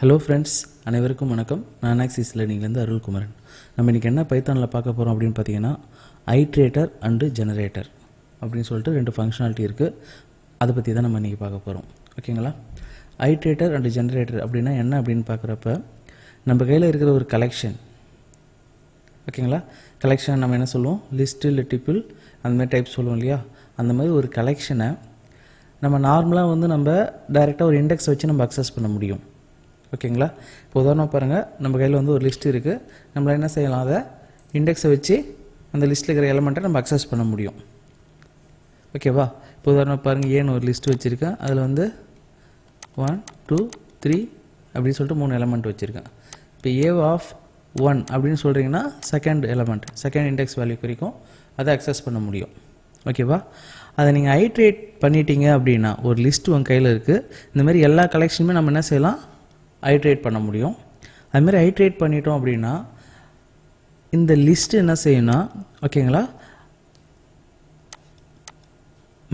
Hello friends, அனைவருக்கும் வணக்கம். நான் ஆக்சிஸ் லேர்னிங்லேருந்து அருள்குமரன். நம்ம இன்றைக்கி என்ன பைத்தானில் பார்க்க போகிறோம் அப்படின்னு பார்த்தீங்கன்னா, ஐட்ரேட்டர் அண்டு ஜெனரேட்டர் அப்படின்னு சொல்லிட்டு ரெண்டு ஃபங்க்ஷனாலிட்டி இருக்குது. அதை பற்றி தான் நம்ம இன்றைக்கி பார்க்க போகிறோம். ஓகேங்களா? ஐட்ரேட்டர் அண்டு ஜெனரேட்டர் அப்படின்னா என்ன அப்படின்னு பார்க்குறப்ப, நம்ம கையில் இருக்கிற ஒரு கலெக்ஷன், ஓகேங்களா, கலெக்ஷன் நம்ம என்ன சொல்லுவோம், லிஸ்ட்டு இல்லை டிப்பிள் அந்த மாதிரி டைப் சொல்லுவோம் இல்லையா? அந்த மாதிரி ஒரு கலெக்ஷனை நம்ம நார்மலாக நம்ம டைரெக்டாக ஒரு இண்டெக்ஸ் வச்சு நம்ம அக்சஸ் பண்ண முடியும். ஓகேங்களா? இப்போ உதாரணம் பாருங்கள், நம்ம கையில் ஒரு லிஸ்ட் இருக்குது. நம்மள என்ன செய்யலாம், அதை இண்டெக்ஸை வச்சு அந்த லிஸ்ட்டில் இருக்கிற எலமெண்ட்டை நம்ம அக்சஸ் பண்ண முடியும். ஓகேவா? இப்போ உதாரணம் பாருங்கள், ஏன்னு ஒரு லிஸ்ட்டு வச்சுருக்கேன். அதில் 1 2 3 அப்படின்னு சொல்லிட்டு 3 எலமெண்ட் வச்சுருக்கேன். இப்போ ஏ ஆஃப் 1 அப்படின்னு சொல்கிறீங்கன்னா second element, second index value குறிக்கும், அதை அக்சஸ் பண்ண முடியும். ஓகேவா? அதை நீங்கள் ஐட்ரேட் பண்ணிட்டீங்க அப்படின்னா, ஒரு லிஸ்ட்டு உங்கள் கையில் இருக்குது. இந்தமாதிரி எல்லா கலெக்ஷனுமே நம்ம என்ன செய்யலாம், ஐட்ரேட் பண்ண முடியும். அதுமாதிரி ஐட்ரேட் பண்ணிட்டோம் அப்படின்னா இந்த லிஸ்ட்டு என்ன செய்யணும்னா, ஓகேங்களா,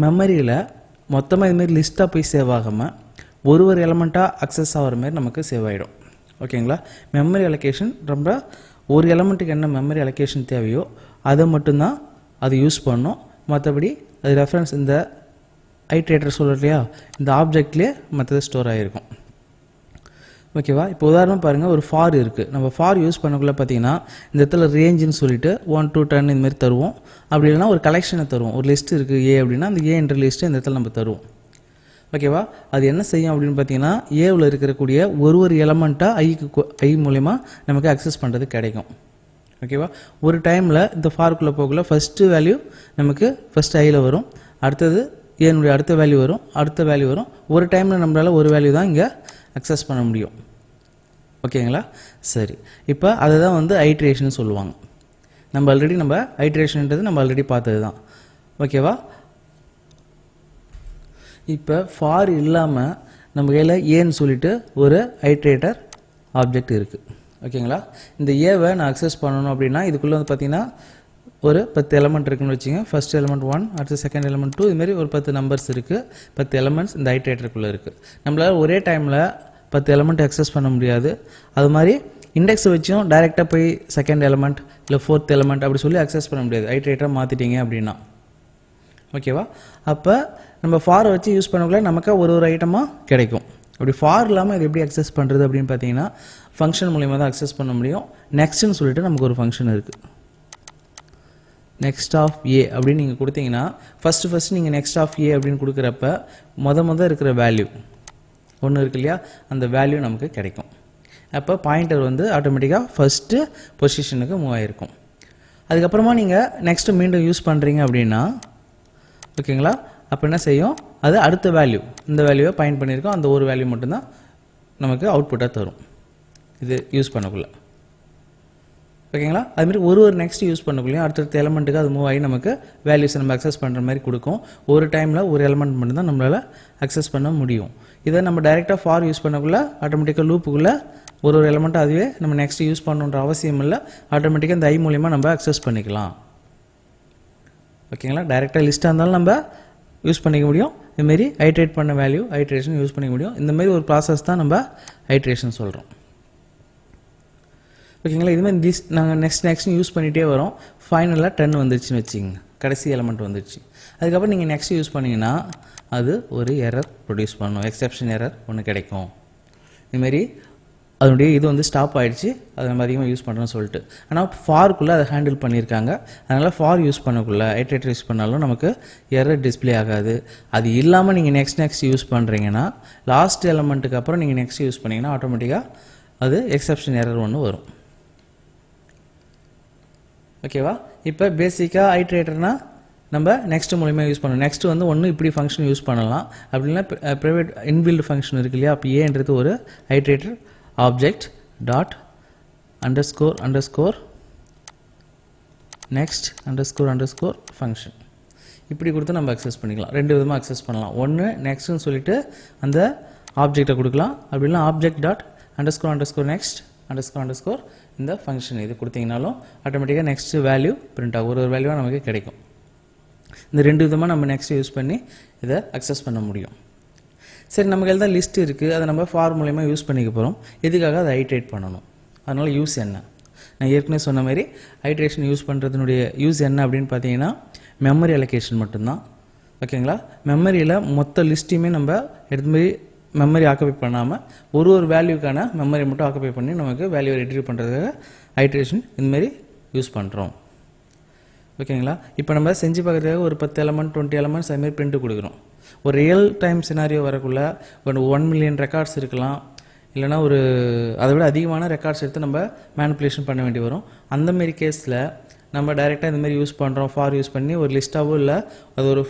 மெமரியில் மொத்தமாக இதுமாரி லிஸ்ட்டாக போய் சேவ் ஆகாமல் ஒரு எலமெண்ட்டாக அக்சஸ் ஆகிற மாதிரி நமக்கு சேவ் ஆகிடும். ஓகேங்களா? மெமரி அலோகேஷன் ரொம்ப ஒரு எலமெண்ட்டுக்கு என்ன மெமரி அலோகேஷன் தேவையோ அதை மட்டும்தான் அது யூஸ் பண்ணணும். மற்றபடி அது ரெஃபரன்ஸ் இந்த ஐட்ரேட்டர் சொல்கிறோம் இல்லையா, இந்த ஆப்ஜெக்ட்லேயே மற்றது ஸ்டோர் ஆகிருக்கும். ஓகேவா? இப்போ உதாரணம் பாருங்கள், ஒரு ஃபார் இருக்குது. நம்ம ஃபார் யூஸ் பண்ணக்குள்ளே பார்த்தீங்கன்னா இந்த இடத்துல ரேஞ்சுன்னு சொல்லிட்டு 1 2 10 இதுமாரி தருவோம். அப்படி இல்லைனா ஒரு கலெக்ஷனை தருவோம். ஒரு லிஸ்ட் இருக்குது ஏ அப்படின்னா, அந்த ஏ என்ற லிஸ்ட்டு இந்த இடத்துல நம்ம தருவோம். ஓகேவா? அது என்ன செய்யும் அப்படின்னு பார்த்தீங்கன்னா, ஏவில் இருக்கக்கூடிய ஒரு எலமெண்ட்டாக ஐ மூலயமா நமக்கு அக்சஸ் பண்ணுறது கிடைக்கும். ஓகேவா? ஒரு டைமில் இந்த ஃபார்க்குள்ளே போகக்குள்ள ஃபஸ்ட்டு வேல்யூ நமக்கு ஃபஸ்ட் ஐயில் வரும், அடுத்தது ஏனுடைய அடுத்த வேல்யூ வரும், அடுத்த வேல்யூ வரும். ஒரு டைமில் நம்மளால் ஒரு வேல்யூ தான் இங்கே அக்சஸ் பண்ண முடியும். ஓகேங்களா? சரி, இப்போ அதை தான் ஐட்ரேஷன் சொல்லுவாங்க. நம்ம ஐட்ரேஷன்ன்றது நம்ம ஆல்ரெடி பார்த்தது தான். ஓகேவா? இப்போ ஃபார் இல்லாமல் நம்ம கையில் ஏன்னு சொல்லிட்டு ஒரு ஐட்ரேட்டர் ஆப்ஜெக்ட் இருக்குது. ஓகேங்களா? இந்த ஏவை நான் அக்சஸ் பண்ணணும் அப்படின்னா இதுக்குள்ளே பார்த்தீங்கன்னா ஒரு 10 எலமெண்ட் இருக்குன்னு வச்சுங்க. ஃபஸ்ட் எலமெண்ட் 1, அடுத்த செகண்ட் எலமெண்ட் 2, இதுமாரி ஒரு 10 நம்பர்ஸ் இருக்குது. 10 எலமெண்ட்ஸ் இந்த ஐட்ரேட்டருக்குள்ளே இருக்குது. நம்மளால் ஒரே டைமில் 10 எலமெண்ட் அக்சஸ் பண்ண முடியாது. அது மாதிரி இண்டெக்ஸை வச்சும் டைரெக்டாக போய் செகண்ட் எலமெண்ட் இல்லை 4th எலமெண்ட் அப்படி சொல்லி அக்சஸ் பண்ண முடியாது, ஐட்ரேட்டராக மாற்றிட்டீங்க அப்படின்னா. ஓகேவா? அப்போ நம்ம ஃபாரை வச்சு யூஸ் பண்ணக்குள்ள நமக்கு ஒரு ஐட்டமாக கிடைக்கும். அப்படி ஃபார் இல்லாமல் இது எப்படி அக்சஸ் பண்ணுறது அப்படின்னு பார்த்தீங்கன்னா, ஃபங்க்ஷன் மூலிமா தான் அக்சஸ் பண்ண முடியும். நெக்ஸ்ட்னு சொல்லிட்டு நமக்கு ஒரு ஃபங்க்ஷன் இருக்குது. நெக்ஸ்ட் ஆஃப் ஏ அப்படின்னு நீங்கள் கொடுத்தீங்கன்னா, ஃபஸ்ட்டு நீங்கள் நெக்ஸ்ட் ஆஃப் ஏ அப்படின்னு கொடுக்குறப்ப மொதல் இருக்கிற வேல்யூ ஒன்று இருக்கு இல்லையா, அந்த வேல்யூ நமக்கு கிடைக்கும். அப்போ பாயிண்டர் ஆட்டோமேட்டிக்காக ஃபஸ்ட்டு பொசிஷனுக்கு மூவ் ஆகிருக்கும். அதுக்கப்புறமா நீங்கள் நெக்ஸ்ட்டு மீண்டும் யூஸ் பண்ணுறீங்க அப்படின்னா, ஓகேங்களா, அப்போ என்ன செய்யும், அது அடுத்த வேல்யூ, இந்த வேல்யூவை பாயிண்ட் பண்ணியிருக்கோம், அந்த ஒரு வேல்யூ மட்டும்தான் நமக்கு அவுட்புட்டாக தரும் இது யூஸ் பண்ணக்குள்ள. ஓகேங்களா? அதுமாதிரி ஒரு நெக்ஸ்ட் யூஸ் பண்ணக்குள்ளேயும் அடுத்தடுத்த எலமெண்ட்டுக்கு அது மூவ் ஆகி நமக்கு வேல்யூஸை நம்ம அக்சஸ் பண்ணுற மாதிரி கொடுக்கும். ஒரு டைமில் ஒரு எலமெண்ட் மட்டும்தான் நம்மளால் அக்சஸ் பண்ண முடியும். இதை நம்ம டைரெக்டாக ஃபார் யூஸ் பண்ணக்குள்ள ஆட்டோமேட்டிக்காக லூப்புக்குள்ளே ஒரு எலமெண்ட்டு அதுவே நம்ம நெக்ஸ்ட் யூஸ் பண்ணணுன்ற அவசியம் இல்லை. ஆட்டோமேட்டிக்காக இந்த ஐ மூலிமா நம்ம அக்சஸ் பண்ணிக்கலாம். ஓகேங்களா? டைரெக்டாக லிஸ்ட்டாக இருந்தாலும் நம்ம யூஸ் பண்ணிக்க முடியும். இதுமாரி ஐட்ரேட் பண்ண வேல்யூ ஐட்ரேஷன் யூஸ் பண்ணிக்க முடியும். இந்தமாரி ஒரு ப்ராசஸ் தான் நம்ம ஐட்ரேஷன் சொல்கிறோம். ஓகேங்களா? இதுமாதிரி நாங்கள் நெக்ஸ்ட் யூஸ் பண்ணிகிட்டே வரோம். ஃபைனலாக 10 வந்துருச்சுன்னு வச்சுங்க, கடைசி எலமெண்ட் வந்துருச்சு. அதுக்கப்புறம் நீங்கள் நெக்ஸ்ட் யூஸ் பண்ணிங்கன்னா அது ஒரு எரர் ப்ரொடியூஸ் பண்ணணும், எக்ஸெப்ஷன் எரர் ஒன்று கிடைக்கும். இதுமாரி அதனுடைய இது ஸ்டாப் ஆகிடுச்சு, அதை நம்ம அதிகமாக யூஸ் பண்ணுறோன்னு சொல்லிட்டு. ஆனால் ஃபார்க்குள்ளே அதை ஹேண்டில் பண்ணியிருக்காங்க. அதனால் ஃபார் யூஸ் பண்ணக்குள்ளே ஐட்ரேட்டர் யூஸ் பண்ணாலும் நமக்கு எரர் டிஸ்பிளே ஆகாது. அது இல்லாமல் நீங்கள் நெக்ஸ்ட் யூஸ் பண்ணுறீங்கன்னா, லாஸ்ட் எலமெண்ட்டுக்கு அப்புறம் நீங்கள் நெக்ஸ்ட் யூஸ் பண்ணிங்கன்னா ஆட்டோமேட்டிக்காக அது எக்ஸெப்ஷன் எரர் ஒன்று வரும். ஓகேவா? இப்போ பேசிக்காக ஐட்ரேட்டர்னால் நம்ம நெக்ஸ்ட் மூலிமா யூஸ் பண்ணணும். நெக்ஸ்ட் ஒன்று இப்படி ஃபங்க்ஷன் யூஸ் பண்ணலாம், அப்படின்னா ப்ரைவேட் இன்பில்ட் ஃபங்க்ஷன் இருக்கு இல்லையா. அப்போ ஏன்றது ஒரு iterator object dot underscore next underscore function இப்படி கொடுத்து நம்ம அக்சஸ் பண்ணிக்கலாம். ரெண்டு விதமாக அக்சஸ் பண்ணலாம். ஒன்று நெக்ஸ்ட்னு சொல்லிட்டு அந்த ஆப்ஜெக்டை கொடுக்கலாம், அப்படின்னா object dot underscore next underscore இந்த ஃபங்க்ஷன் இது கொடுத்தீங்கனாலும் ஆட்டோமேட்டிக்காக நெக்ஸ்ட் வேல்யூ பிரிண்ட் ஆகும், ஒரு வேல்யூவாக நமக்கு கிடைக்கும். இந்த ரெண்டு விதமாக நம்ம நெக்ஸ்ட் யூஸ் பண்ணி இதை அக்சஸ் பண்ண முடியும். சரி நம்ம கையில் தான் லிஸ்ட் இருக்குது, அதை நம்ம ஃபார் மூலயமா யூஸ் பண்ணிக்க போகிறோம். எதுக்காக அதை ஐட்ரேட் பண்ணணும், அதனால் யூஸ் என்ன? நான் ஏற்கனவே சொன்ன மாதிரி ஐட்ரேஷன் யூஸ் பண்ணுறதுனுடைய யூஸ் என்ன அப்படின்னு பார்த்தீங்கன்னா மெமரி அலோகேஷன் மட்டும்தான். ஓகேங்களா? மெமரியில் மொத்த லிஸ்ட்டையுமே நம்ம எடுத்து மாதிரி மெமரி ஆக்குபை பண்ணாமல் ஒரு வேல்யூக்கான மெமரி மட்டும் ஆக்குபை பண்ணி நமக்கு வேல்யூவை ரிட்ரீவ் பண்ணுறதுக்காக ஐட்ரேஷன் இந்தமாரி யூஸ் பண்ணுறோம். ஓகேங்களா? இப்போ நம்ம செஞ்சு பார்க்குறதுக்காக ஒரு 10 எலமெண்ட் 20 எலமெண்ட்ஸ் அதுமாரி பிரிண்ட் கொடுக்குறோம். ஒரு ரியல் டைம் சினாரியோ வரக்குள்ள ஒரு 1 மில்லியன் ரெக்கார்ட்ஸ் இருக்கலாம், இல்லைனா ஒரு அதை விட அதிகமான ரெக்கார்ட்ஸ் எடுத்து நம்ம மேனிப்புலேஷன் பண்ண வேண்டி வரும். அந்தமாரி கேஸில் நம்ம டைரெக்டாக இந்தமாரி யூஸ் பண்ணுறோம், ஃபார் யூஸ் பண்ணி ஒரு லிஸ்ட்டாகவும் இல்லை அது ஒரு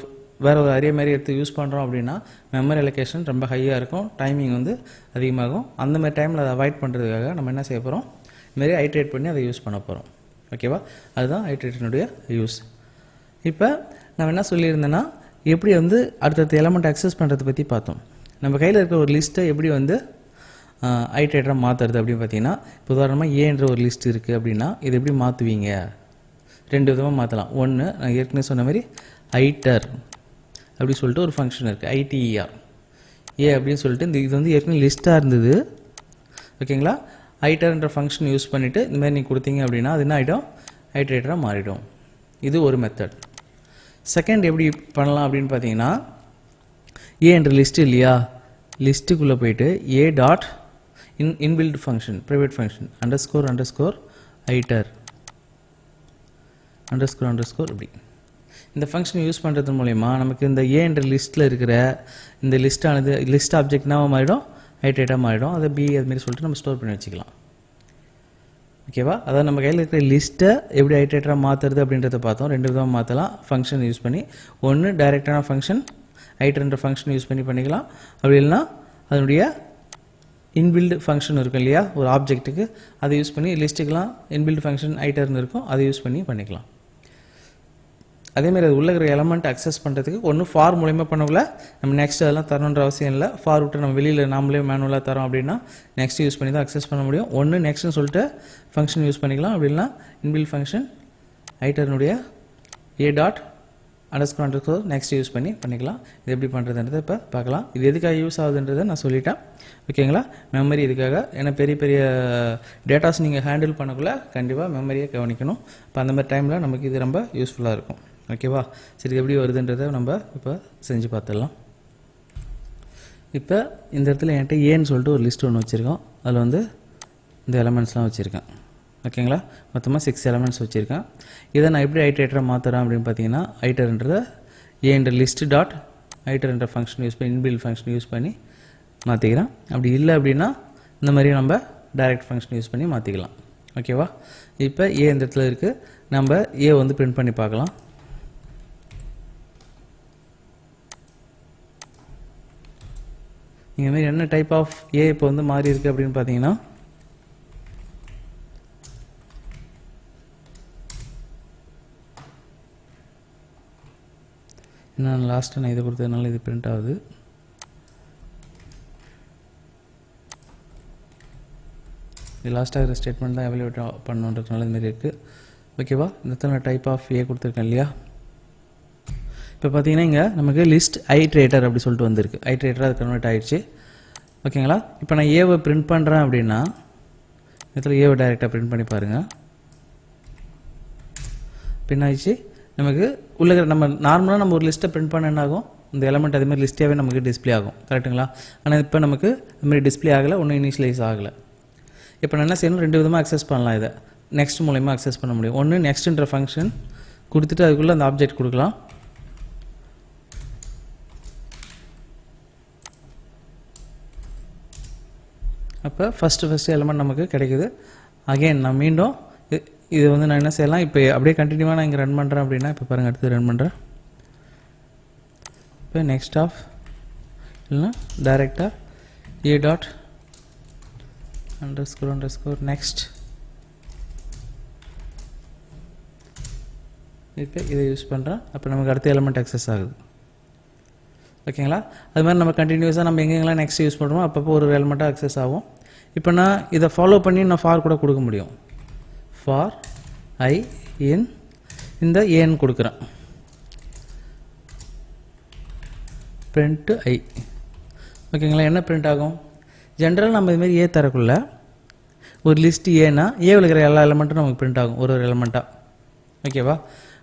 வேறு ஒரு அரே மாதிரி எடுத்து யூஸ் பண்ணுறோம் அப்படின்னா மெமரி அலோகேஷன் ரொம்ப ஹையாக இருக்கும், டைமிங் வந்து அதிகமாகும். அந்தமாதிரி டைமில் அதை அவாய்ட் பண்ணுறதுக்காக நம்ம என்ன செய்ய போகிறோம், இதுமாரி ஐட்ரேட் பண்ணி அதை யூஸ் பண்ண போகிறோம். ஓகேவா? அதுதான் ஐட்ரேஷனுடைய யூஸ். இப்போ நம்ம என்ன சொல்லியிருந்தேன்னா எப்படி வந்து அடுத்தடுத்த எலமெண்ட் அக்சஸ் பண்ணுறதை பற்றி பார்த்தோம். நம்ம கையில் இருக்கிற ஒரு லிஸ்ட்டை எப்படி வந்து ஐட்ரேட்டராக மாற்றுறது அப்படின்னு பார்த்தீங்கன்னா, இப்போ உதாரணமாக ஏன்ற ஒரு லிஸ்ட் இருக்குது அப்படின்னா இது எப்படி மாற்றுவீங்க? 2 விதமாக மாற்றலாம். ஒன்று நான் ஏற்கனவே சொன்ன மாதிரி ஐட்டர் அப்படி சொல்லிட்டு ஒரு ஃபங்க்ஷன் இருக்குது, ஐடிஇஆர் ஏ அப்படின்னு சொல்லிட்டு இது வந்து ஏற்கனவே லிஸ்ட்டாக இருந்தது. ஓகேங்களா? ஐட்டர்ன்ற ஃபங்க்ஷன் யூஸ் பண்ணிவிட்டு இந்தமாதிரி நீங்கள் கொடுத்தீங்க அப்படின்னா அது என்ன ஆகிடும், ஐட்ரேட்டராக மாறிடும். இது ஒரு மெத்தட். செகண்ட் எப்படி பண்ணலாம் அப்படின்னு பார்த்தீங்கன்னா, ஏன்ற லிஸ்ட் இல்லையா, லிஸ்ட்டுக்குள்ளே போயிட்டு A dot inbuilt function private function underscore iter underscore இப்படி இந்த ஃபங்க்ஷன் யூஸ் பண்ணுறது மூலயமா நமக்கு இந்த ஏன்ற லிஸ்ட்டில் இருக்கிற இந்த லிஸ்ட்டானது லிஸ்ட் ஆப்ஜெக்ட்னாக மாறிடும், ஐட்ரேட்டாக மாறிடும். அதை பி அதுமாரி சொல்லிட்டு நம்ம ஸ்டோர் பண்ணி வச்சுக்கலாம். ஓகேவா? அதாவது நம்ம கையில் இருக்கிற லிஸ்ட்டை எப்படி ஐட்ரேட்டராக மாற்றுறது அப்படின்றத பார்த்தோம். 2 விதமாக மாற்றலாம் ஃபங்க்ஷன் யூஸ் பண்ணி. ஒன்று டைரெக்டான ஃபங்க்ஷன் ஐட்டர்ன்ற ஃபங்க்ஷன் யூஸ் பண்ணி பண்ணிக்கலாம். அப்படி இல்லைனா அதனுடைய இன்பில்டு ஃபங்க்ஷன் இருக்கும் இல்லையா ஒரு ஆப்ஜெக்ட்டுக்கு, அதை யூஸ் பண்ணி லிஸ்ட்டுக்கெலாம் இன்பில்டு ஃபங்க்ஷன் ஐட்டர்னு இருக்கும், அதை யூஸ் பண்ணி பண்ணிக்கலாம். அதேமாதிரி அது உள்ள இருக்கிற எலமெண்ட் அக்சஸ் பண்ணுறதுக்கு ஒன்று ஃபார் மூலயமா பண்ணக்குள்ள நம்ம நெக்ஸ்ட் அதெல்லாம் தரணுன்ற அவசியம் இல்லை. ஃபார் விட்டு நம்ம வெளியில் நாமளே மேனுவலாக தரோம் அப்படின்னா நெக்ஸ்ட் யூஸ் பண்ணி தான் அக்சஸ் பண்ண முடியும். ஒன்று நெக்ஸ்ட்னு சொல்லிட்டு ஃபங்க்ஷன் யூஸ் பண்ணிக்கலாம், அப்படின்னா இன்பில்ட் ஃபங்க்ஷன் ஐட்டர்னுடைய A dot underscore next use பண்ணி பண்ணிக்கலாம். இது எப்படி பண்ணுறதுன்றதை இப்போ பார்க்கலாம். இது எதுக்காக யூஸ் ஆகுதுன்றதை நான் சொல்லிட்டேன். ஓகேங்களா? மெமரி இதுக்காக, ஏன்னா பெரிய பெரிய டேட்டாஸ் நீங்கள் ஹேண்டில் பண்ணக்குள்ள கண்டிப்பாக மெமரியை கவனிக்கணும். இப்போ அந்த மாதிரி டைமில் நமக்கு இது ரொம்ப யூஸ்ஃபுல்லாக இருக்கும். ஓகேவா? சரி, எப்படி வருதுன்றதை நம்ம இப்போ செஞ்சு பார்த்துடலாம். இப்போ இந்த இடத்துல என்கிட்ட ஏன்னு சொல்லிட்டு ஒரு லிஸ்ட் ஒன்று வச்சுருக்கோம். அதில் வந்து இந்த எலமெண்ட்ஸ்லாம் வச்சுருக்கேன். ஓகேங்களா? மொத்தமாக 6 எலமெண்ட்ஸ் வச்சுருக்கேன். இதை நான் எப்படி ஐட்ரேட்டராக மாற்றுறேன் அப்படின்னு பார்த்தீங்கன்னா, ஐட்டர்ன்றதை ஏன்ற லிஸ்ட் டாட் ஐட்டர்ன்ற ஃபங்க்ஷன் யூஸ் பண்ணி இன்பில்ட் ஃபங்க்ஷன் யூஸ் பண்ணி மாற்றிக்கிறேன். அப்படி இல்லை அப்படின்னா இந்த மாதிரி நம்ம டைரக்ட் ஃபங்க்ஷன் யூஸ் பண்ணி மாற்றிக்கலாம். ஓகேவா? இப்போ ஏ இந்த இடத்துல இருக்குது, நம்ம ஏ வந்து பிரிண்ட் பண்ணி பார்க்கலாம். இந்தமாரி என்ன டைப் ஆஃப் ஏ இப்போ வந்து மாறி இருக்குது அப்படின்னு பார்த்தீங்கன்னா, நான் லாஸ்ட்டாக நான் இதை கொடுத்ததுனால இது பிரிண்ட் ஆகுது. இது லாஸ்ட்டாக இருக்கிற ஸ்டேட்மெண்ட் தான் எவல்யூட் பண்ணுன்றதுனால இதுமாரி இருக்குது. ஓகேவா? இந்த டைப் ஆஃப் ஏ கொடுத்துருக்கேன் இல்லையா? இப்போ பார்த்தீங்கன்னா இங்கே நமக்கு லிஸ்ட் ஐட்ரேட்டர் அப்படி சொல்லிட்டு வந்திருக்கு. ஐட்ரேட்டர் அது கன்வெர்ட் ஆகிடுச்சு. ஓகேங்களா? இப்போ நான் ஏவை பிரிண்ட் பண்ணுறேன் அப்படின்னா இதில் ஏவை டைரெக்டாக பிரிண்ட் பண்ணி பாருங்கள். பின்னாயிடுச்சு. நமக்கு உள்ள நம்ம நார்மலாக நம்ம ஒரு லிஸ்ட்டை பிரிண்ட் பண்ண என்ன ஆகும், இந்த எலமெண்ட் அதேமாதிரி லிஸ்ட்டாகவே நமக்கு டிஸ்பிளே ஆகும். கரெக்டுங்களா? ஆனால் இப்போ நமக்கு அதுமாதிரி டிஸ்பிளே ஆகலை, ஒன்றும் இனிஷியலைஸ் ஆகலை. இப்போ நான் என்ன செய்யணும், 2 விதமாக அக்சஸ் பண்ணலாம். இதை நெக்ஸ்ட் மூலயமா அக்சஸ் பண்ண முடியும். ஒன்று நெக்ஸ்ட்ன்ற ஃபங்க்ஷன் கொடுத்துட்டு அதுக்குள்ளே அந்த ஆப்ஜெக்ட் கொடுக்கலாம். அப்போ ஃபஸ்ட்டு எலமெண்ட் நமக்கு கிடைக்குது. அகெயின் நான் மீண்டும் இது வந்து நான் என்ன செய்யலாம், இப்போ அப்படியே கண்டினியூவாக நான் இங்கே ரன் பண்ணுறேன் அப்படின்னா, இப்போ பாருங்கள் அடுத்து ரன் பண்ணுறேன். இப்போ நெக்ஸ்ட் ஆஃப் இல்லைன்னா டைரெக்டாக ஏ டாட் அண்டர்ஸ்கோர் நெக்ஸ்ட், இப்போ இதை யூஸ் பண்ணுறேன். அப்போ நமக்கு அடுத்த எலமெண்ட் அக்சஸ் ஆகுது. ஓகேங்களா? அது மாதிரி நம்ம கண்டினியூஸாக நம்ம எங்கெங்கெல்லாம் நெக்ஸ்ட் யூஸ் பண்ணுறோமோ அப்பப்போ ஒரு எலமெண்ட்டாக அக்சஸ் ஆகும். இப்போ நான் இதை ஃபாலோ பண்ணி நான் ஃபார் கூட கொடுக்க முடியும். ஃபார் ஐ இன் இந்த ஏன்னு கொடுக்குறேன். print I ஓகேங்களா. என்ன பிரிண்ட் ஆகும்? ஜென்ரல் நம்ம இதுமாரி ஏ தரக்குள்ள ஒரு லிஸ்ட் ஏன்னா ஏவில் இருக்கிற எல்லா எலமெண்ட்டும் நமக்கு பிரிண்ட் ஆகும் ஒரு எலமெண்ட்டாக. ஓகேவா.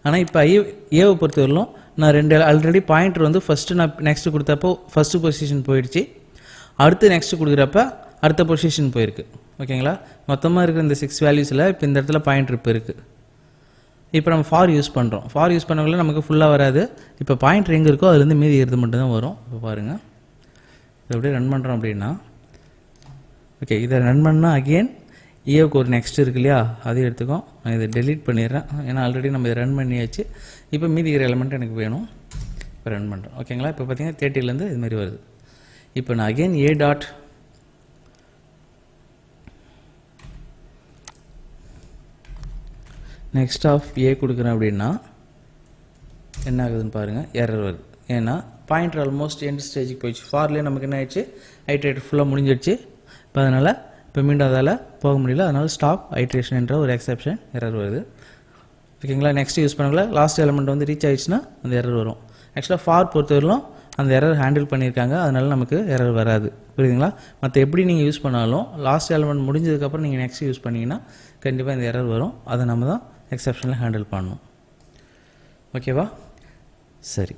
ஆனால் இப்போ ஏவை பொறுத்தவரையிலும் நான் ஆல்ரெடி பாயிண்டர் வந்து ஃபஸ்ட்டு நான் நெக்ஸ்ட்டு கொடுத்தப்போ ஃபஸ்ட்டு பொசிஷன் போயிடுச்சு, அடுத்து நெக்ஸ்ட்டு கொடுக்குறப்ப அடுத்த பொசிஷன் போயிருக்கு. ஓகேங்களா. மொத்தமாக இருக்கிற இந்த 6 வேல்யூஸில் இப்போ இந்த இடத்துல பாயிண்டர் இப்போ இருக்குது. இப்போ நம்ம ஃபார் யூஸ் பண்ணுறோம். ஃபார் யூஸ் பண்ணக்குள்ள நமக்கு ஃபுல்லாக வராது. இப்போ பாயிண்டர் எங்கே இருக்கோ அதுலேருந்து மீதி இருக்கிறது மட்டும்தான் வரும். இப்போ பாருங்கள், இதை அப்படியே ரன் பண்ணுறோம் அப்படின்னா ஓகே, இதை ரன் பண்ணால் அகெயின் ஏவுக்கு ஒரு நெக்ஸ்ட் இருக்கு இல்லையா, அதையும் எடுத்துக்கோம். நான் இதை டெலீட் பண்ணிடுறேன், ஏன்னா ஆல்ரெடி நம்ம இதை ரன் பண்ணியாச்சு. இப்போ மீதி இருக்கிற எலமெண்ட் எனக்கு வேணும். இப்போ ரன் பண்ணுறோம். ஓகேங்களா. இப்போ பார்த்தீங்கன்னா 30லேருந்து இதுமாரி வருது. இப்போ நான் again A dot next of A கொடுக்குறேன் அப்படின்னா என்ன ஆகுதுன்னு பாருங்கள், எரர் வருது. ஏன்னா பாயிண்டர் ஆல்மோஸ்ட் எண்ட் ஸ்டேஜுக்கு போயிடுச்சு. ஃபார்லேயே நமக்கு என்ன ஆயிடுச்சு, ஐட்ரேட் ஃபுல்லாக முடிஞ்சிடுச்சு. இப்போ அதனால் இப்போ மீண்டும் அதால் போக முடியல. அதனால் ஸ்டாப் ஐட்ரேஷன் என்ற ஒரு எக்ஸெப்ஷன் எரர் வருது. ஓகேங்களா. நெக்ஸ்ட் யூஸ் பண்ணல லாஸ்ட் எலமெண்ட் வந்து ரீச் ஆயிடுச்சுன்னா அந்த எரர் வரும். ஆக்சுவலாக ஃபார் பொறுத்தவரையிலும் அந்த எரர் ஹேண்டில் பண்ணியிருக்காங்க, அதனால் நமக்கு எரர் வராது. புரியுதுங்களா. மற்ற எப்படி நீங்கள் யூஸ் பண்ணாலும் லாஸ்ட் எலமெண்ட் முடிஞ்சதுக்கப்புறம் நீங்கள் நெக்ஸ்ட் யூஸ் பண்ணிங்கன்னா கண்டிப்பாக இந்த எரர் வரும். அதை நம்ம தான் எக்ஸெப்ஷனில் ஹேண்டில் பண்ணணும். ஓகேவா. சரி.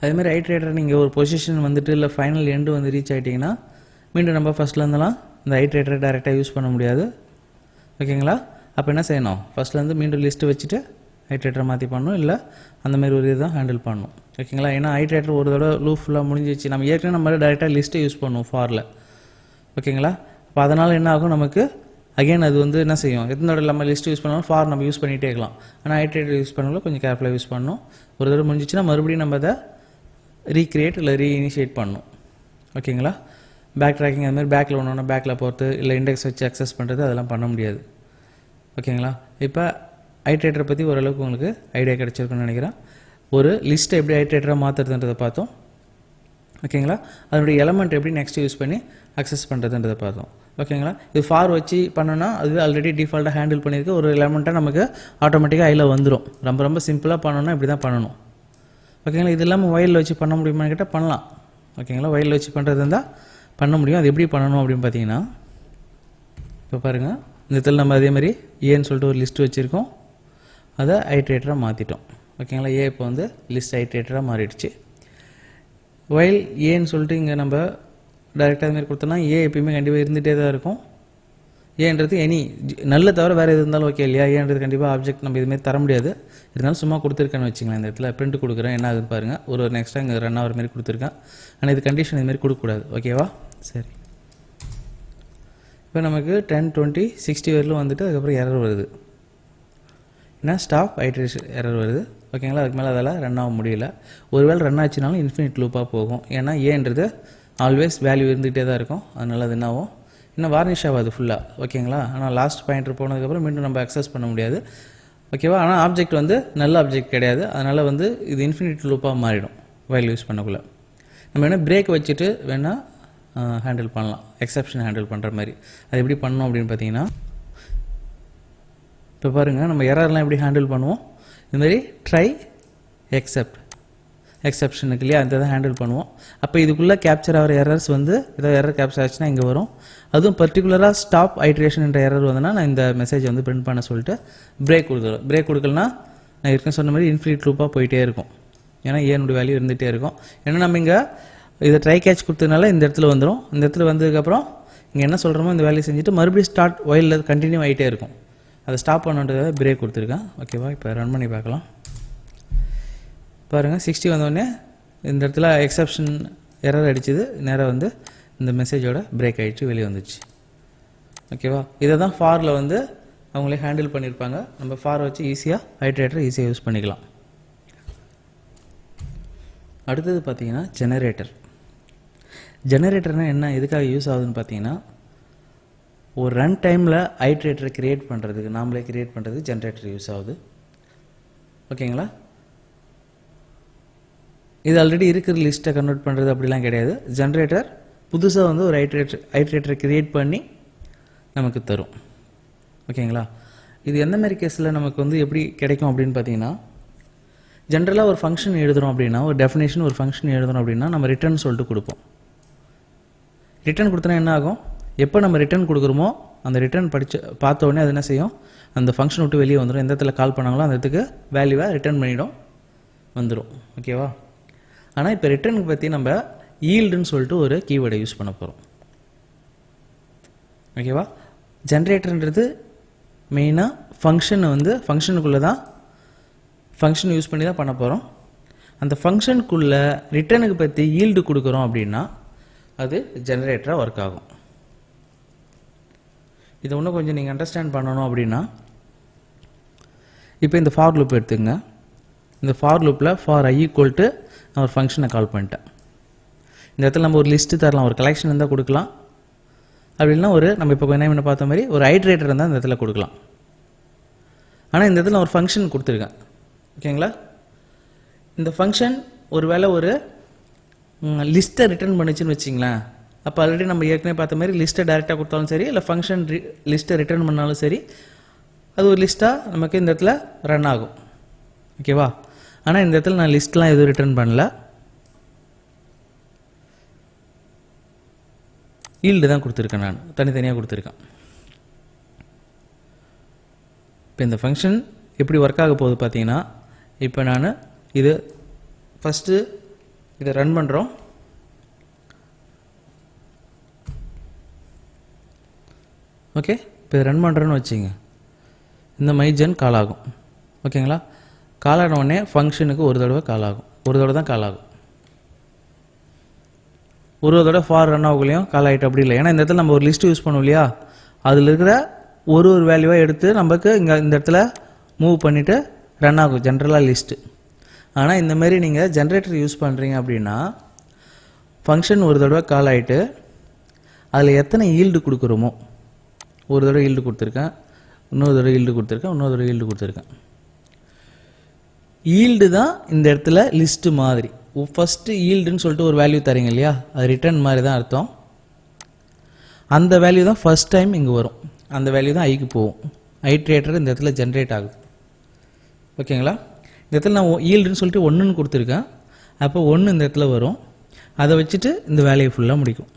அதேமாதிரி ஐட்ரேட்டர் நீங்கள் ஒரு பொசிஷன் வந்துட்டு இல்லை ஃபைனல் எண்டு வந்து ரீச் ஆகிட்டிங்கன்னா மீண்டும் நம்ம ஃபஸ்ட்லேருந்துலாம் இந்த ஐட்ரேட்டரை டைரெக்டாக யூஸ் பண்ண முடியாது. ஓகேங்களா. அப்போ என்ன செய்யணும், ஃபஸ்ட்லேருந்து மீண்டும் லிஸ்ட்டு வச்சுட்டு ஐட்ரேட்டரை மாற்றி பண்ணணும், இல்லை அந்தமாரி ஒரு இதுதான் ஹேண்டில் பண்ணணும். ஓகேங்களா. ஏன்னா ஐட்ரேட்டர் ஒரு தடவை லூப் ஃபுல்லாக முடிஞ்சிச்சு, நம்ம ஏற்கனவே நம்ம டைரெக்டாக லிஸ்ட்டை யூஸ் பண்ணுவோம் ஃபாரில். ஓகேங்களா. அப்போ அதனால் என்ன ஆகும், நமக்கு அகெயின் அது வந்து என்ன செய்யும், எத்தனை தடவை நம்ம லிஸ்ட்டு யூஸ் பண்ணாலும் ஃபார் நம்ம யூஸ் பண்ணிகிட்டே இருக்கலாம். ஆனால் ஐட்ரேட்டர் யூஸ் பண்ணாலும் கொஞ்சம் கேர்ஃபுல்லாக யூஸ் பண்ணணும். ஒரு தடவை முடிஞ்சிச்சுன்னா மறுபடியும் நம்ம அதை ரீக்ரியேட் இல்லை ரீஇனிஷியேட் பண்ணணும். ஓகேங்களா. பேக் ட்ராக்கிங் அதுமாதிரி பேக்கில் ஒன்று பேக்கில் போகிறது இல்லை இண்டெக்ஸ் வச்சு அக்சஸ் பண்ணுறது அதெல்லாம் பண்ண முடியாது. ஓகேங்களா. இப்போ ஐட்ரேட்டரை பற்றி ஓரளவுக்கு உங்களுக்கு ஐடியா கிடச்சிருக்குன்னு நினைக்கிறேன். ஒரு லிஸ்ட்டை எப்படி ஐட்ரேட்டராக மாற்றுறதுன்றதை பார்த்தோம். ஓகேங்களா. அதனுடைய எலமெண்ட் எப்படி நெக்ஸ்ட் யூஸ் பண்ணி அக்சஸ் பண்ணுறதுன்றதை பார்த்தோம். ஓகேங்களா. இது ஃபார் வச்சு பண்ணோன்னா அது ஆல்ரெடி டிஃபால்ட்டாக ஹேண்டில் பண்ணியிருக்கு. ஒரு எலமெண்ட்டாக நமக்கு ஆட்டோமேட்டிக்காக ஐயில் வந்துடும். ரொம்ப ரொம்ப சிம்பிளாக பண்ணணும்னா இப்படி தான் பண்ணணும். ஓகேங்களா. இது இல்லாமல் ஒயிலில் வச்சு பண்ண முடியுமான்னு கேட்டால் பண்ணலாம். ஓகேங்களா. ஒயிலில் வச்சு பண்ணுறது இருந்தால் பண்ண முடியும். அது எப்படி பண்ணணும் அப்படின்னு பார்த்தீங்கன்னா, இப்போ பாருங்கள், இந்த இடத்துல நம்ம அதேமாதிரி ஏன்னு சொல்லிட்டு ஒரு லிஸ்ட்டு வச்சுருக்கோம், அதை ஐட்ரேட்டராக மாற்றிட்டோம். ஓகேங்களா. ஏ இப்போ வந்து லிஸ்ட் ஐட்ரேட்டராக மாறிடுச்சு. ஒயில் ஏன்னு சொல்லிட்டு இங்கே நம்ம டைரெக்டாக அதுமாரி கொடுத்தோன்னா ஏ எப்பயுமே கண்டிப்பாக இருந்துகிட்டே தான் இருக்கும். ஏன்றது எனி நல்ல தவிர வேறு எது இருந்தாலும் ஓகே இல்லையா. ஏன்றது கண்டிப்பாக ஆப்ஜெக்ட் நம்ம இதுமாரி தர முடியாது. இருந்தாலும் சும்மா கொடுத்துருக்கேன்னு வச்சுங்களேன். இந்த இடத்துல பிரிண்ட் கொடுக்குறேன், என்ன ஆகுதுன்னு பாருங்கள். ஒரு நெக்ஸ்ட்டாக இங்கே ரன் ஆகிற மாதிரி கொடுத்துருக்கேன். ஆனால் இது கண்டிஷன் இதுமாரி கொடுக்கக்கூடாது. ஓகேவா. சரி. இப்போ நமக்கு 10, 20, 60 வரையிலும் வந்துட்டு அதுக்கப்புறம் எரர் வருது. ஏன்னா ஸ்டாப் ஐட்ரேஷன் எரர் வருது. ஓகேங்களா. அதுக்கு மேலே அதால் ரன் ஆக முடியல. ஒருவேளை ரன் ஆச்சுனாலும் இன்ஃபினிட் லூப்பாக போகும். ஏன்னா ஏன்றது ஆல்வேஸ் வேல்யூ இருந்துகிட்டே தான் இருக்கும். அதனால் அது என்ன ஆகும், இன்னும் வார்னிஷ் ஆகாது ஃபுல்லாக. ஓகேங்களா. ஆனால் லாஸ்ட் பாயிண்டர் போனதுக்கப்புறம் மீண்டும் நம்ம அக்சஸ் பண்ண முடியாது. ஓகேவா. ஆனால் ஆப்ஜெக்ட் வந்து நல்ல ஆப்ஜெக்ட் கிடையாது. அதனால் வந்து இது இன்ஃபினிட் லூப்பாக மாறிடும் வைல் யூஸ் பண்ணக்குள்ளே. நம்ம வேணால் பிரேக் வச்சுட்டு வேணால் ஹேண்டில் பண்ணலாம், எக்ஸப்ஷன் ஹேண்டில் பண்ணுற மாதிரி. அது எப்படி பண்ணணும் அப்படின்னு பார்த்தீங்கன்னா, இப்போ பாருங்கள், நம்ம எரர்லாம் எப்படி ஹேண்டில் பண்ணுவோம். இதுமாரி ட்ரை எக்ஸப்ஷனுக்கு இல்லையா, அந்த இதை ஹேண்டில் பண்ணுவோம். அப்போ இதுக்குள்ளே கேப்சர் ஆகிற எரர்ஸ் வந்து ஏதாவது எரர் கேப்சர் ஆச்சுன்னா இங்கே வரும். அதுவும் பர்டிகுலராக ஸ்டாப் ஐட்ரேஷன் என்ற எரர் வந்ததுன்னா நான் இந்த மெசேஜ் வந்து பிரிண்ட் பண்ண சொல்லிட்டு பிரேக் கொடுத்துருவேன். பிரேக் கொடுக்கலனா நான் ஏற்கனவே சொன்ன மாதிரி இன்ஃபினிட் லூப்பாக போயிட்டே இருக்கும். ஏன்னா ஏனுடைய வேல்யூ இருந்துகிட்டே இருக்கும். ஏன்னா நம்ம இங்கே இதை ட்ரை கேட்ச் கொடுத்ததுனால இந்த இடத்துல வந்துடும். இந்த இடத்துல வந்ததுக்கப்புறம் இங்கே என்ன சொல்கிறோமோ இந்த வேல்யூ செஞ்சுட்டு மறுபடியும் ஸ்டார்ட் ஒயிலில் கண்டினியூ ஆகிட்டே இருக்கும். அதை ஸ்டாப் பண்ணுன்றதை பிரேக் கொடுத்துருக்கேன். ஓகேவா. இப்போ ரன் பண்ணி பார்க்கலாம். பாருங்கள், 60 வந்தோடனே இந்த இடத்துல எக்ஸப்ஷன் எரர் அடிச்சது, நேராக வந்து இந்த மெசேஜோட பிரேக் ஆகிடுச்சு, வெளியே வந்துச்சு. ஓகேவா. இதை தான் ஃபாரில் வந்து அவங்களே ஹேண்டில் பண்ணியிருப்பாங்க. நம்ம ஃபார் வச்சு ஈஸியாக ஐட்ரேட்டர் ஈஸியாக யூஸ் பண்ணிக்கலாம். அடுத்தது பார்த்தீங்கன்னா ஜெனரேட்டர். ஜெனரேட்டர்னால் என்ன, எதுக்காக யூஸ் ஆகுதுன்னு பார்த்தீங்கன்னா, ஒரு ரன் டைமில் ஐட்ரேட்டரை க்ரியேட் பண்ணுறதுக்கு, நாமளே க்ரியேட் பண்ணுறதுக்கு ஜெனரேட்டர் யூஸ் ஆகுது. ஓகேங்களா. இது ஆல்ரெடி இருக்கிற லிஸ்ட்டை கன்வெர்ட் பண்ணுறது அப்படிலாம் கிடையாது. ஜென்ரேட்டர் புதுசாக வந்து ஒரு ஐட்ரேட்டரை க்ரியேட் பண்ணி நமக்கு தரும். ஓகேங்களா. இது எந்த மாதிரி கேஸில் நமக்கு வந்து எப்படி கிடைக்கும் அப்படின்னு பார்த்தீங்கன்னா, ஜென்ரலாக ஒரு ஃபங்க்ஷன் எழுதுகிறோம் அப்படின்னா, ஒரு டெஃபினேஷன் ஒரு ஃபங்க்ஷன் எழுதுகிறோம் அப்படின்னா நம்ம ரிட்டர்ன் சொல்லிட்டு கொடுப்போம். ரிட்டர்ன் கொடுத்தனா என்ன ஆகும், எப்போ நம்ம ரிட்டர்ன் கொடுக்குறோமோ அந்த ரிட்டர்ன் பார்த்த உடனே அது என்ன செய்யும், அந்த ஃபங்க்ஷன் விட்டு வெளியே வந்துடும். எந்த இடத்துல கால் பண்ணாங்களோ அந்த இடத்துக்கு வேல்யூவை ரிட்டர்ன் பண்ணிடும், வந்துடும். ஓகேவா? ஆனால் இப்போ ரிட்டர்னுக்கு பற்றி நம்ம ஈல்டுன்னு சொல்லிட்டு ஒரு கீவேர்டை யூஸ் பண்ண போகிறோம். ஓகேவா? ஜென்ரேட்டர்ன்றது மெயினாக ஃபங்க்ஷனை ஃபங்க்ஷனுக்குள்ளே தான் ஃபங்க்ஷன் யூஸ் பண்ணி தான் பண்ண போகிறோம். அந்த ஃபங்க்ஷனுக்குள்ளே ரிட்டர்னுக்கு பற்றி ஈல்டு கொடுக்குறோம் அப்படின்னா அது ஜென்ரேட்டராக ஒர்க் ஆகும். இதை இன்னும் கொஞ்சம் நீங்கள் அண்டர்ஸ்டாண்ட் பண்ணணும் அப்படின்னா, இப்போ இந்த ஃபார் லூப் எடுத்துங்க. இந்த ஃபார் லூப்பில் ஃபார் i ஈக்குவல் நான் ஒரு ஃபங்க்ஷனை கால் பண்ணிட்டேன். இந்த இடத்துல நம்ம ஒரு லிஸ்ட்டு தரலாம், ஒரு கலெக்ஷன் இருந்தால் கொடுக்கலாம். அப்படின்னா நம்ம இப்போ என்ன பார்த்த மாதிரி ஒரு ஐட்ரேட்டர் இருந்தால் இந்த இடத்துல கொடுக்கலாம். ஆனால் இந்த இடத்துல நான் ஒரு ஃபங்க்ஷன் கொடுத்துருக்கேன். ஓகேங்களா? இந்த ஃபங்க்ஷன் ஒரு வேளை ஒரு லிஸ்ட்டை ரிட்டர்ன் பண்ணிச்சுன்னு வச்சிங்களேன். அப்போ ஆல்ரெடி நம்ம ஏற்கனவே பார்த்த மாதிரி லிஸ்ட்டை டேரெக்டாக கொடுத்தாலும் சரி, இல்லை ஃபங்க்ஷன் லிஸ்ட்டை ரிட்டர்ன் பண்ணாலும் சரி, அது ஒரு லிஸ்ட்டாக நமக்கு இந்த இடத்துல ரன் ஆகும். ஓகேவா? ஆனால் இந்த இடத்துல நான் லிஸ்ட்லாம் எதுவும் ரிட்டர்ன் பண்ணல, ஈல்டு தான் கொடுத்துருக்கேன். நான் தனித்தனியாக கொடுத்துருக்கேன். இப்போ இந்த ஃபங்க்ஷன் எப்படி ஒர்க் ஆக போகுது பார்த்தீங்கன்னா, இப்போ நான் இது ஃபஸ்ட்டு இதை ரன் பண்ணுறோம். ஓகே, இப்போ இதை ரன் பண்ணுறேன்னு வச்சுங்க. இந்த மைஜன் கால் ஆகும். ஓகேங்களா? கால் ஆன உடனே ஃபங்க்ஷனுக்கு ஒரு தடவை கால் ஆகும், ஒரு தடவை தான் கால் ஆகும். ஒரு தடவை ஃபார் ரன் ஆகலையும் கால் ஆகிட்டு அப்படி இல்லை. ஏன்னா இந்த இடத்துல நம்ம ஒரு லிஸ்ட்டு யூஸ் பண்ணுவோம் இல்லையா, அதில் இருக்கிற ஒரு வேல்யூவாக எடுத்து நமக்கு இங்கே இந்த இடத்துல மூவ் பண்ணிவிட்டு ரன் ஆகும் ஜென்ரலாக லிஸ்ட்டு. ஆனால் இந்தமாரி நீங்கள் ஜென்ரேட்டர் யூஸ் பண்ணுறீங்க அப்படின்னா, ஃபங்க்ஷன் ஒரு தடவை கால் ஆகிட்டு அதில் எத்தனை ஈல்டு கொடுக்குறோமோ, ஒரு தடவை ஈல்டு கொடுத்துருக்கேன், இன்னொரு தடவை ஈல்டு கொடுத்துருக்கேன், இன்னொரு தடவை ஈல்டு கொடுத்துருக்கேன். ஈல்டு தான் இந்த இடத்துல லிஸ்ட்டு மாதிரி. ஃபஸ்ட்டு ஈல்டுன்னு சொல்லிட்டு ஒரு வேல்யூ தரீங்க இல்லையா, அது ரிட்டர்ன் மாதிரி தான் அர்த்தம். அந்த வேல்யூ தான் ஃபஸ்ட் டைம் இங்கே வரும், அந்த வேல்யூ தான் ஐக்கு போகும். ஐட்ரேட்டர் இந்த இடத்துல ஜென்ரேட் ஆகுது. ஓகேங்களா? இந்த இடத்துல நான் ஈல்டுன்னு சொல்லிட்டு 1ன்னு கொடுத்துருக்கேன். அப்போ 1 இந்த இடத்துல வரும், அதை வச்சுட்டு இந்த வேலையை ஃபுல்லாக முடிக்கும்.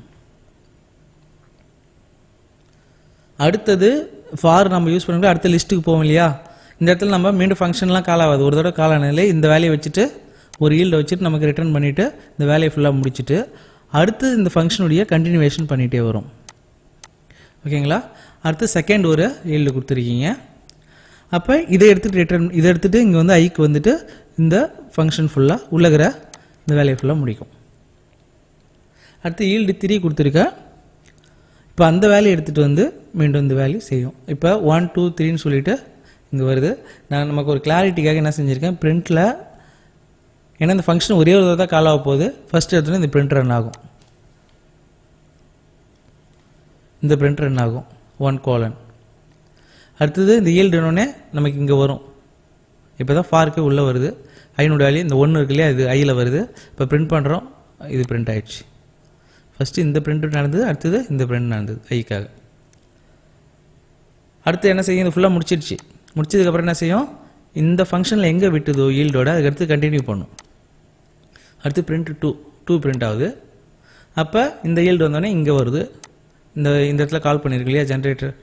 அடுத்தது ஃபார் நம்ம யூஸ் பண்ணுறது அடுத்த லிஸ்ட்டுக்கு போவோம் இல்லையா, இந்த இடத்துல நம்ம மீண்டும் ஃபங்க்ஷன்லாம் கால் ஆகாது. ஒரு தடவை கால் ஆனதில்லை, இந்த வேலையை வச்சுட்டு ஒரு ஈல்டை வச்சுட்டு நமக்கு ரிட்டர்ன் பண்ணிவிட்டு இந்த வேலையை ஃபுல்லாக முடிச்சுட்டு அடுத்து இந்த ஃபங்க்ஷனுடைய கண்டினியூவேஷன் பண்ணிகிட்டே வரும். ஓகேங்களா? அடுத்து செகண்ட் ஒரு ஈல்டு கொடுத்துருக்கீங்க. அப்போ இதை எடுத்துகிட்டு இங்கே ஐக்கு வந்துட்டு இந்த ஃபங்க்ஷன் ஃபுல்லாக உள்ளகிற இந்த வேலையை ஃபுல்லாக முடிக்கும். அடுத்து ஈல்டு 3 கொடுத்துருக்கேன். இப்போ அந்த வேலையை எடுத்துகிட்டு மீண்டும் இந்த வேல்யூ செய்யும். இப்போ 1 2 3ன்னு சொல்லிவிட்டு இங்கே வருது. நான் நமக்கு ஒரு கிளாரிட்டிக்காக என்ன செஞ்சுருக்கேன், பிரிண்டில் ஏன்னா இந்த ஃபங்க்ஷன் ஒரே ஒரு தான் கால் ஆக போகுது. ஃபஸ்ட்டு எடுத்துகிட்டு இந்த பிரிண்ட் ரன் ஆகும், இந்த பிரிண்ட் ரன் ஆகும் 1:. அடுத்தது இந்த ஈல்டுனோடனே நமக்கு இங்கே வரும். இப்போ தான் ஃபார்க்கு உள்ளே வருது, ஐனோட வேல்யூ இந்த 1 இருக்கு இல்லையா, இது ஐயில் வருது. இப்போ பிரிண்ட் பண்ணுறோம், இது பிரிண்ட் ஆகிடுச்சு. ஃபஸ்ட்டு இந்த பிரிண்ட் நடந்தது, அடுத்தது இந்த பிரிண்ட் நடந்தது ஐக்காக. அடுத்து என்ன செய்யும், இது ஃபுல்லாக முடிச்சிடுச்சு. முடிச்சதுக்கப்புறம் என்ன செய்யும், இந்த ஃபங்க்ஷனில் எங்கே விட்டுதோ ஈல்டோட அதுக்கடுத்து கண்டினியூ பண்ணும். அடுத்து பிரிண்ட் 2 பிரிண்ட் ஆகுது. அப்போ இந்த ஈல்டு வந்தோடனே இங்கே வருது, இந்த இடத்துல கால் பண்ணியிருக்கு இல்லையா ஜென்ரேட்டர்,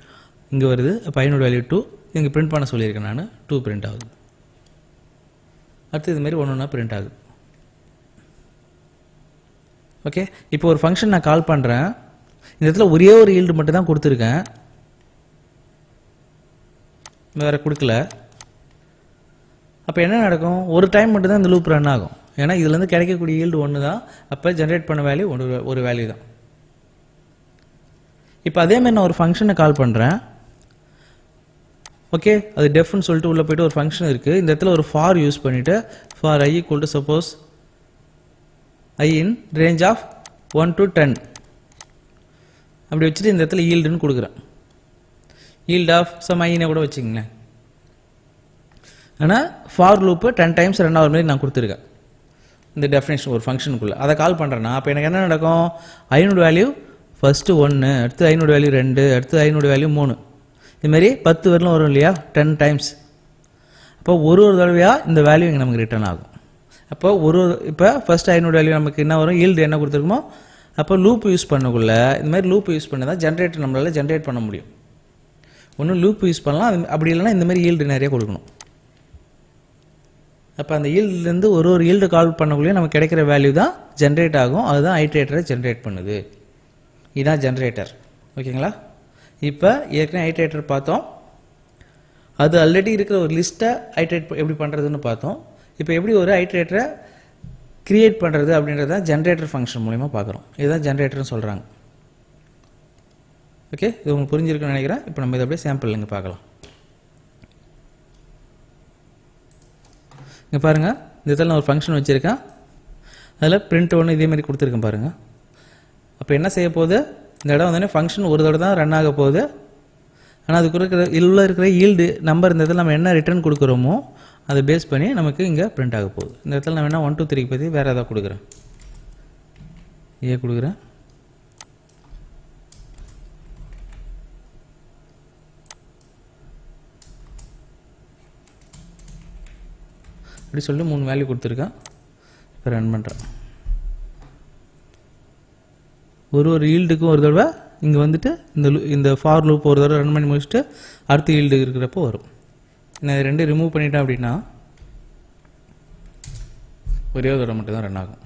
இங்கே வருது. அப்போ ஐனோட வேல்யூ 2 இங்கே பிரிண்ட் பண்ண சொல்லியிருக்கேன் நான், 2 பிரிண்ட் ஆகுது. அடுத்து இதுமாரி ஒன்று பிரிண்ட் ஆகுது. ஓகே, இப்போ ஒரு ஃபங்க்ஷன் நான் கால் பண்ணுறேன், இந்த இடத்துல ஒரே ஒரு ஈல்டு மட்டும் தான் கொடுத்துருக்கேன், வேறு கொடுக்கல. அப்போ என்ன நடக்கும், ஒரு டைம் மட்டும் தான் இந்த லூப் ரன் ஆகும். ஏன்னா இதுலேருந்து கிடைக்கக்கூடிய ஈல்டு 1 தான், அப்போ ஜென்ரேட் பண்ண வேல்யூ ஒரு வேல்யூ தான். இப்போ அதேமாதிரி நான் ஒரு ஃபங்க்ஷனை கால் பண்ணுறேன். ஓகே, அது டெஃப்னு சொல்லிட்டு உள்ளே போய்ட்டு ஒரு ஃபங்க்ஷன் இருக்குது. இந்த இடத்துல ஒரு ஃபார் யூஸ் பண்ணிவிட்டு for i equal to suppose i in range of 1 to 10 அப்படி வச்சுட்டு இந்த இடத்துல ஈல்டுன்னு கொடுக்குறேன். ஈல்ட் ஆஃப் சம் ஐனே கூட வச்சுங்களேன். ஆனால் ஃபார் லூப்பு 10 டைம்ஸ் ரன் ஆகிற மாதிரி நான் கொடுத்துருக்கேன் இந்த டெஃபினேஷன் ஒரு ஃபங்க்ஷனுக்குள்ளே. அதை கால் பண்ணுறேன்னா அப்போ எனக்கு என்ன நடக்கும், ஐனோட வேல்யூ ஃபஸ்ட்டு 1, அடுத்து ஐனோட வேல்யூ 2, அடுத்து ஐனோட வேல்யூ 3, இதுமாரி 10 வரலும் வரும் இல்லையா, 10 டைம்ஸ். அப்போ ஒரு தடவையாக இந்த வேல்யூ இங்கே நமக்கு ரிட்டர்ன் ஆகும். அப்போ இப்போ ஃபர்ஸ்ட் ஐனோட வேல்யூ நமக்கு என்ன வரும், ஈல்டு என்ன கொடுத்துருக்குமோ, அப்போ லூப் யூஸ் பண்ணக்குள்ள இந்த மாதிரி லூப் யூஸ் பண்ணி தான் ஜென்ரேட்டர் நம்மளால் ஜென்ரேட் பண்ண முடியும். ஒன்றும் லூப் யூஸ் பண்ணலாம், அப்படி இல்லைனா இந்த மாதிரி ஈல்டு நிறைய கொடுக்கணும். அப்போ அந்த ஈல்டுலேருந்து ஒரு ஈல்டு கால் பண்ணக்குள்ளேயே நமக்கு கிடைக்கிற வேல்யூ தான் ஜென்ரேட் ஆகும். அதுதான் ஐட்ரேட்டரை ஜென்ரேட் பண்ணுது. இதுதான் ஜென்ரேட்டர். ஓகேங்களா? இப்போ ஏற்கனவே ஐட்ரேட்டர் பார்த்தோம். அது ஆல்ரெடி இருக்கிற ஒரு லிஸ்ட்டை ஐட்ரேட் எப்படி பண்ணுறதுன்னு பார்த்தோம். இப்போ எப்படி ஒரு ஐட்ரேட்டரை கிரியேட் பண்ணுறது அப்படின்றத ஜென்ரேட்டர் ஃபங்க்ஷன் மூலிமா பார்க்குறோம். இதுதான் ஜென்ரேட்டர்னு சொல்கிறாங்க. ஓகே, இது உங்களுக்கு புரிஞ்சிருக்குன்னு நினைக்கிறேன். இப்போ நம்ம இதை அப்படியே சாம்பிள் இங்கே பார்க்கலாம். இங்கே பாருங்கள், இந்த இடத்துல நான் ஒரு ஃபங்க்ஷன் வச்சுருக்கேன். அதில் பிரிண்ட் ஒன்று இதேமாதிரி கொடுத்துருக்கேன் பாருங்கள். அப்போ என்ன செய்ய போகுது, இந்த இடம் வந்தோடனே ஃபங்க்ஷன் ஒரு தடவை தான் ரன் ஆக போகுது. ஆனால் அதுக்கு இருக்கிற ஈல்டு நம்பர் இந்த இடத்துல நம்ம என்ன ரிட்டர்ன் கொடுக்குறோமோ அதை பேஸ் பண்ணி நமக்கு இங்கே பிரிண்ட் ஆக போகுது. இந்த இடத்துல நான் வேணா 1 2 3 பற்றி வேறு எதாவது கொடுக்குறேன். கொடுக்குறேன். அப்படி சொல்லிட்டு 3 வேல்யூ கொடுத்துருக்கேன். இப்போ ரன் பண்ணுறேன். ஒரு ஈல்டுக்கும் ஒரு தடவை இங்கே வந்துட்டு இந்த ஃபார் லூப் ஒரு தடவை ரன் பண்ணி முடிச்சுட்டு அடுத்த ஈல்டு இருக்கிறப்போ வரும். நான் இது ரெண்டு ரிமூவ் பண்ணிட்டேன் அப்படின்னா ஒரே ஒரு தடவை மட்டும் தான் ரன் ஆகும்.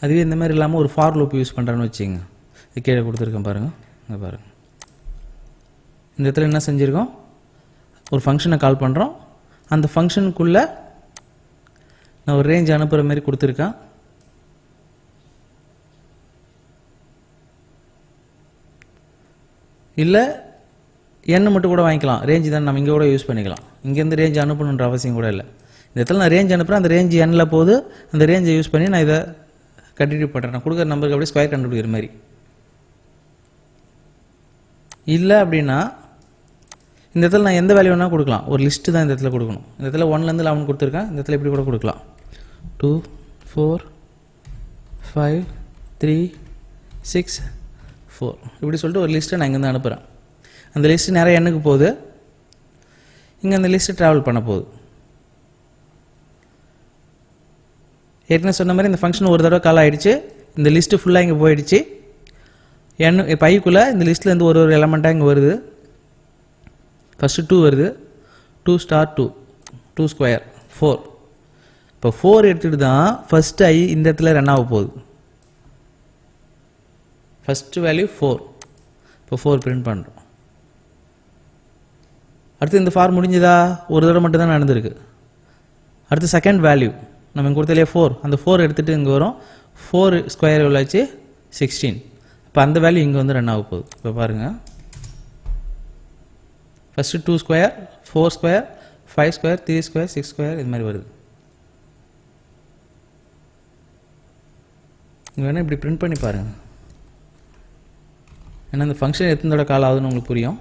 அதுவே இந்த மாதிரி இல்லாமல் ஒரு ஃபார் லூப் யூஸ் பண்ணுறேன்னு வச்சுங்க. இது கீழே கொடுத்துருக்கேன் பாருங்கள். இங்கே பாருங்கள், இந்த இடத்துல என்ன செஞ்சுருக்கோம், ஒரு ஃபங்க்ஷனை கால் பண்ணுறோம். அந்த ஃபங்க்ஷனுக்குள்ளே நான் ஒரு ரேஞ்ச் அனுப்புகிற மாதிரி கொடுத்துருக்கேன். இல்லை எண்ணை மட்டும் கூட வாங்கிக்கலாம். ரேஞ்சு தான் நம்ம இங்கே கூட யூஸ் பண்ணிக்கலாம். இங்கேருந்து ரேஞ்ச் அனுப்பணுன்ற அவசியம் கூட இல்லை. இந்த இடத்துல நான் ரேஞ்ச் அனுப்புகிறேன், அந்த ரேஞ்ச் எண்ணில் போகுது. அந்த ரேஞ்சை யூஸ் பண்ணி நான் இதை கண்டினியூ பண்ணுறேன். நான் கொடுக்குற நம்பருக்கு அப்படியே ஸ்கொயர் கண்டுபிடிக்கிற மாதிரி. இல்லை அப்படின்னா இந்த இடத்துல நான் எந்த வேல்யூ வேணால் கொடுக்கலாம். ஒரு லிஸ்ட்டு தான் இந்த இடத்துல கொடுக்கணும். இந்த இடத்துல 1லேருந்து 11 கொடுத்துருக்கேன். இந்த இடத்துல இப்படி கூட கொடுக்கலாம். 2 4 5 3 6 4 இப்படி சொல்லிட்டு ஒரு லிஸ்ட்டை நான் இங்கேருந்து அனுப்புகிறேன். அந்த லிஸ்ட்டு நிறைய எண்ணுக்கு போகுது. இங்கே அந்த லிஸ்ட்டு ட்ராவல் பண்ண போகுது. ஏற்கனவே சொன்ன மாதிரி இந்த ஃபங்க்ஷன் ஒரு தடவை கால் ஆகிடுச்சு. இந்த லிஸ்ட்டு ஃபுல்லாக இங்கே போயிடுச்சு. பைக்குள்ளே இந்த லிஸ்ட்லேருந்து ஒரு எலமெண்ட்டாக இங்கே வருது. ஃபஸ்ட்டு 2 வருது. 2 * 2 2 ஸ்கொயர் 4. இப்போ 4 எடுத்துகிட்டு தான் ஃபஸ்ட்டு ஐ இந்த இடத்துல ரன் ஆக போகுது. First value 4. இப்போ 4 பிரிண்ட் பண்ணுறோம். அடுத்து இந்த ஃபார் முடிஞ்சதா, ஒரு தடவை மட்டும் தான் நடந்திருக்கு. அடுத்து செகண்ட் வேல்யூ நம்ம இங்கே கொடுத்தலையே 4, அந்த 4 எடுத்துகிட்டு இங்கே வரும். 4 ஸ்கொயர் எவ்வளோ ஆச்சு, 16. இப்போ அந்த வேல்யூ இங்கே வந்து ரன் ஆக போகுது. இப்போ பாருங்கள், first 2 square 4 square 5 square 3 square 6 square இது மாதிரி வருது. இங்கே வேணால் இப்படி பிரிண்ட் பண்ணி பாருங்கள். ஏன்னா இந்த ஃபங்க்ஷன் எத்தனோட கால் ஆகுதுன்னு உங்களுக்கு புரியும்.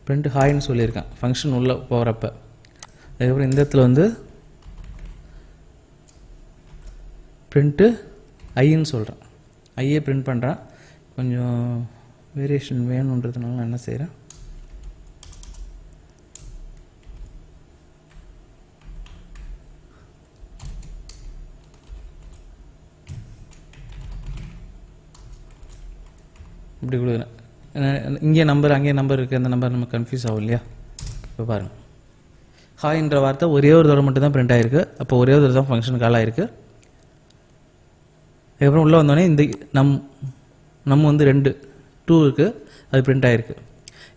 பிரிண்ட் ஹாய்ன்னு சொல்லியிருக்கேன் ஃபங்க்ஷன் உள்ளே போகிறப்ப. அதுக்கப்புறம் இந்த இடத்துல வந்து பிரிண்ட்டு ஐன்னு சொல்கிறேன். ஐயே பிரிண்ட் பண்ணுறேன். கொஞ்சம் வேரியேஷன் வேணுன்றதுனால நான் என்ன செய்கிறேன், இப்படி கொடுக்குறேன். இங்கே நம்பர் அங்கே நம்பர் இருக்குது, அந்த நம்பர் நம்ம கன்ஃபியூஸ் ஆகும் இல்லையா. இப்போ பாருங்கள், ஹாய்ன்ற வார்த்தை ஒரே ஒரு தடவை மட்டும் தான் பிரிண்ட் ஆகிருக்கு. அப்போ ஒரே ஒரு தடவை தான் ஃபங்க்ஷன் கால் ஆகிருக்கு. அதுக்கப்புறம் உள்ளே வந்தோடனே இந்த நம்ம வந்து 2 இருக்குது, அது பிரிண்ட் ஆகிருக்கு.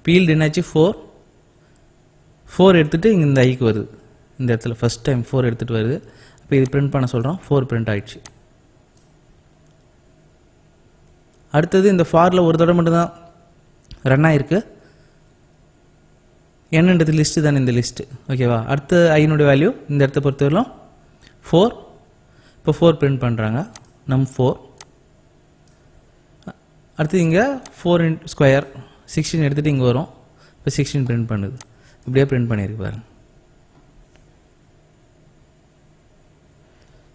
ஃபீல்டு என்னாச்சு 4 எடுத்துகிட்டு இங்கே இந்த ஐக்கு வருது. இந்த இடத்துல ஃபஸ்ட் டைம் 4 எடுத்துகிட்டு வருது. அப்போ இது பிரிண்ட் பண்ண சொல்கிறோம். 4 பிரிண்ட் ஆகிடுச்சு. அடுத்தது இந்த ஃபாரில் ஒரு தடவை மட்டும்தான் ரன் ஆகிருக்கு. என்னன்றது லிஸ்ட்டு தானே இந்த லிஸ்ட்டு, ஓகேவா. அடுத்த ஐனுடைய வேல்யூ இந்த இடத்த பொறுத்தவரையிலும் 4. இப்போ 4 பிரிண்ட் பண்ணுறாங்க. நம் 4. அடுத்து இங்கே 4 ஸ்கொயர் 16 எடுத்துகிட்டு இங்கே வரும். இப்போ 16 பிரிண்ட் பண்ணுது. இப்படியே பிரிண்ட் பண்ணியிருக்கு பாருங்க.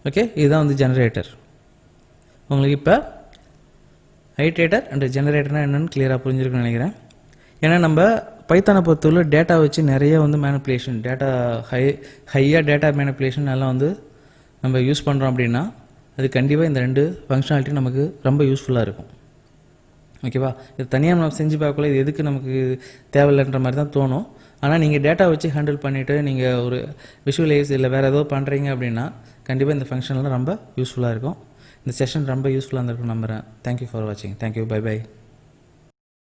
ஓகே, இதுதான் வந்து ஜெனரேட்டர். உங்களுக்கு இப்போ ஐட்ரேட்டர் அண்ட் ஜெனரேட்டர்னால் என்னென்னு கிளியராக புரிஞ்சிருக்குன்னு நினைக்கிறேன். ஏன்னா நம்ம பைத்தானை பொறுத்தவரை டேட்டா வச்சு நிறைய வந்து மேனிப்புலேஷன், டேட்டா ஹையாக டேட்டா மேனிப்புலேஷன் எல்லாம் வந்து நம்ம யூஸ் பண்ணுறோம் அப்படின்னா அது கண்டிப்பாக இந்த 2 ஃபங்க்ஷனாலிட்டி நமக்கு ரொம்ப யூஸ்ஃபுல்லாக இருக்கும். ஓகேவா? இது தனியாக நம்ம செஞ்சு பார்க்கல, இது எதுக்கு நமக்கு தேவையில்லைன்ற மாதிரி தான் தோணும். ஆனால் நீங்கள் டேட்டா வச்சு ஹேண்டில் பண்ணிவிட்டு நீங்கள் ஒரு விஷுவலைஸ் இல்லை வேறு ஏதோ பண்ணுறீங்க அப்படின்னா கண்டிப்பாக இந்த ஃபங்க்ஷன்லாம் ரொம்ப யூஸ்ஃபுல்லாக இருக்கும். இந்த செஷன் ரொம்ப யூஸ்ஃபுல்லாக இருந்திருக்கும் நம்புகிறேன். தேங்க்யூ ஃபார் வாட்சிங். தேங்க்யூ. Bye by.